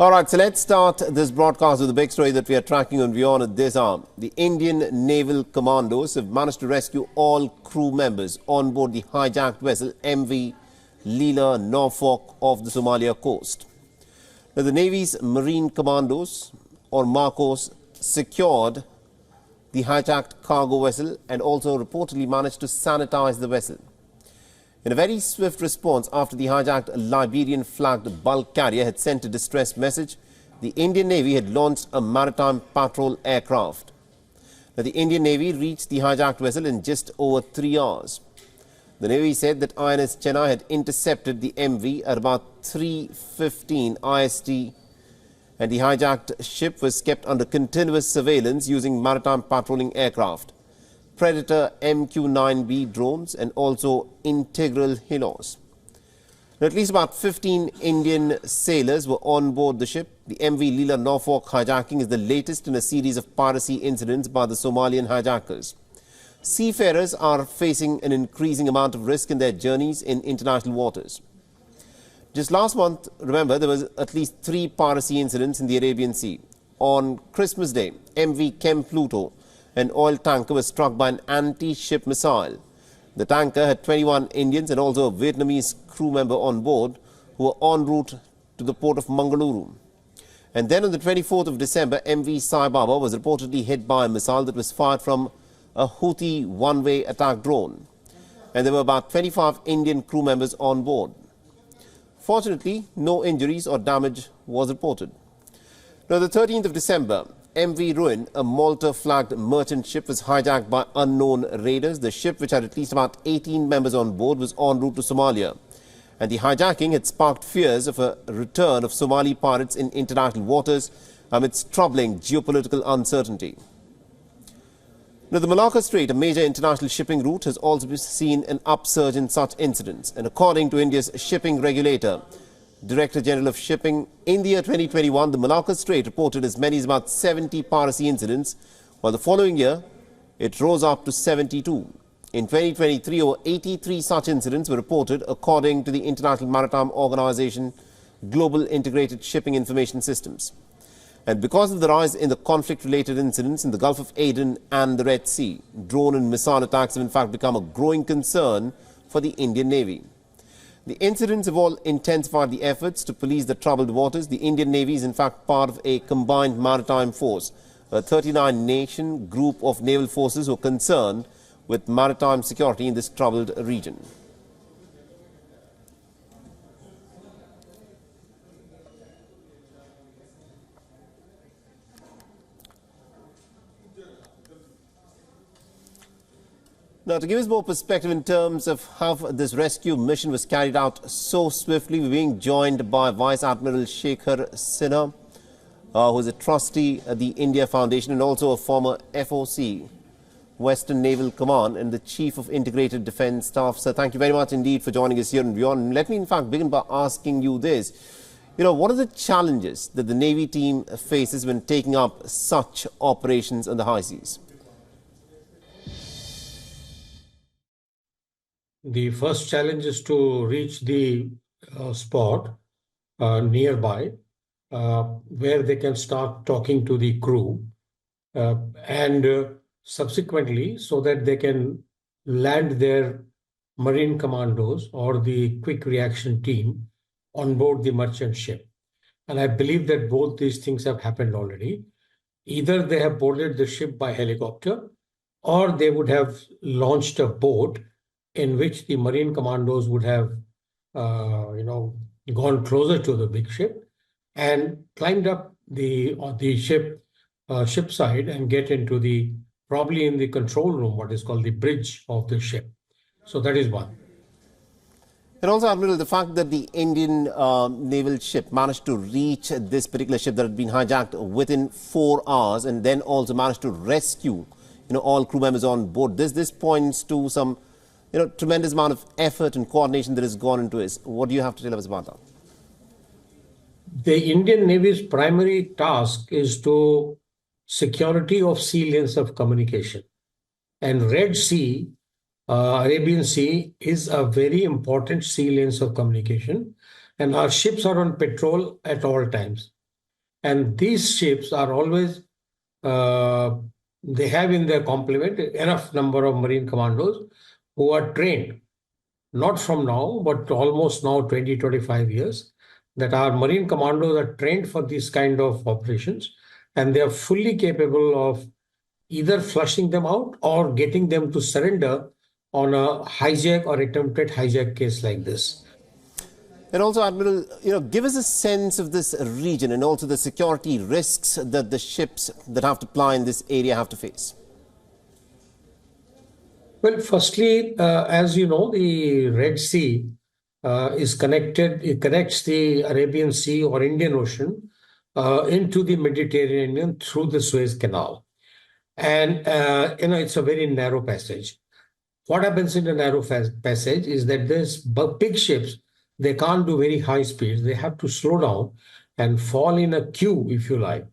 All right, so let's start this broadcast with the big story that we are tracking on WION at this hour. The Indian naval commandos have managed to rescue all crew members on board the hijacked vessel MV Leela Norfolk off the Somalia coast. Now, the Navy's Marine Commandos, or MARCOs, secured the hijacked cargo vessel and also reportedly managed to sanitize the vessel. In a very swift response after the hijacked Liberian-flagged bulk carrier had sent a distress message, the Indian Navy had launched a maritime patrol aircraft. Now, the Indian Navy reached the hijacked vessel in just over 3 hours. The Navy said that INS Chennai had intercepted the MV at about 3:15 IST, and the hijacked ship was kept under continuous surveillance using maritime patrolling aircraft, Predator MQ-9B drones and also integral helos. At least about 15 Indian sailors were on board the ship. The MV Leela Norfolk hijacking is the latest in a series of piracy incidents by the Somalian hijackers. Seafarers are facing an increasing amount of risk in their journeys in international waters. Just last month, remember, there was at least 3 piracy incidents in the Arabian Sea. On Christmas Day, MV Chem Pluto, an oil tanker, was struck by an anti-ship missile. The tanker had 21 Indians and also a Vietnamese crew member on board who were en route to the port of Mangaluru. And then on the 24th of December, MV Sai Baba was reportedly hit by a missile that was fired from a Houthi one-way attack drone. And there were about 25 Indian crew members on board. Fortunately, no injuries or damage was reported. Now, the 13th of December, MV Ruin, a Malta-flagged merchant ship, was hijacked by unknown raiders. The ship, which had at least about 18 members on board, was en route to Somalia. And the hijacking had sparked fears of a return of Somali pirates in international waters amidst troubling geopolitical uncertainty. Now, the Malacca Strait, a major international shipping route, has also seen an upsurge in such incidents. And according to India's shipping regulator, Director General of Shipping, in the year 2021, the Malacca Strait reported as many as about 70 piracy incidents, while the following year it rose up to 72. In 2023, over 83 such incidents were reported, according to the International Maritime Organization Global Integrated Shipping Information Systems. And because of the rise in the conflict-related incidents in the Gulf of Aden and the Red Sea, drone and missile attacks have in fact become a growing concern for the Indian Navy. The incidents have all intensified the efforts to police the troubled waters. The Indian Navy is in fact part of a combined maritime force, a 39-nation group of naval forces who are concerned with maritime security in this troubled region. Now, to give us more perspective in terms of how this rescue mission was carried out so swiftly, we're being joined by Vice Admiral Shekhar Sinha, who is a trustee at the India Foundation and also a former FOC, Western Naval Command, and the Chief of Integrated Defence Staff. So thank you very much indeed for joining us here in WION. Let me in fact begin by asking you this. What are the challenges that the Navy team faces when taking up such operations on the high seas? The first challenge is to reach the spot nearby where they can start talking to the crew and subsequently so that they can land their marine commandos or the quick reaction team on board the merchant ship. And I believe that both these things have happened already. Either they have boarded the ship by helicopter or they would have launched a boat in which the marine commandos would have, gone closer to the big ship and climbed up the ship side and get into probably in the control room, what is called the bridge of the ship. So that is one. And also, Admiral, the fact that the Indian naval ship managed to reach this particular ship that had been hijacked within 4 hours and then also managed to rescue, all crew members on board. This points to some tremendous amount of effort and coordination that has gone into this. What do you have to tell us about that? The Indian Navy's primary task is to security of sea lanes of communication. And Red Sea, Arabian Sea, is a very important sea lanes of communication. And our ships are on patrol at all times. And these ships are always, they have in their complement enough number of marine commandos who are trained, not from now, but almost now 20, 25 years, that our marine commandos are trained for these kind of operations, and they are fully capable of either flushing them out or getting them to surrender on a hijack or attempted hijack case like this. And also, Admiral, give us a sense of this region and also the security risks that the ships that have to ply in this area have to face. Well, firstly, as you know, the Red Sea is connected, it connects the Arabian Sea or Indian Ocean into the Mediterranean through the Suez Canal. And, it's a very narrow passage. What happens in the narrow passage is that these big ships, they can't do very high speeds. They have to slow down and fall in a queue, if you like,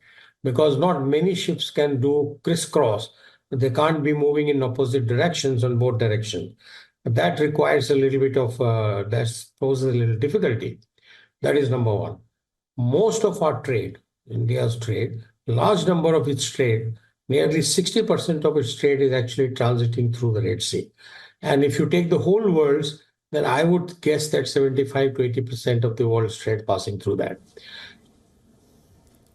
because not many ships can do crisscross. They can't be moving in opposite directions on both directions. That requires a little bit of, that poses a little difficulty. That is number one. Most of our trade, India's trade, large number of its trade, nearly 60% of its trade is actually transiting through the Red Sea. And if you take the whole world's, then I would guess that 75 to 80% of the world's trade passing through that.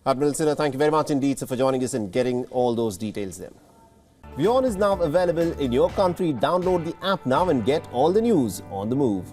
Admiral Sinha, thank you very much indeed for joining us and getting all those details there. WION is now available in your country. Download the app now and get all the news on the move.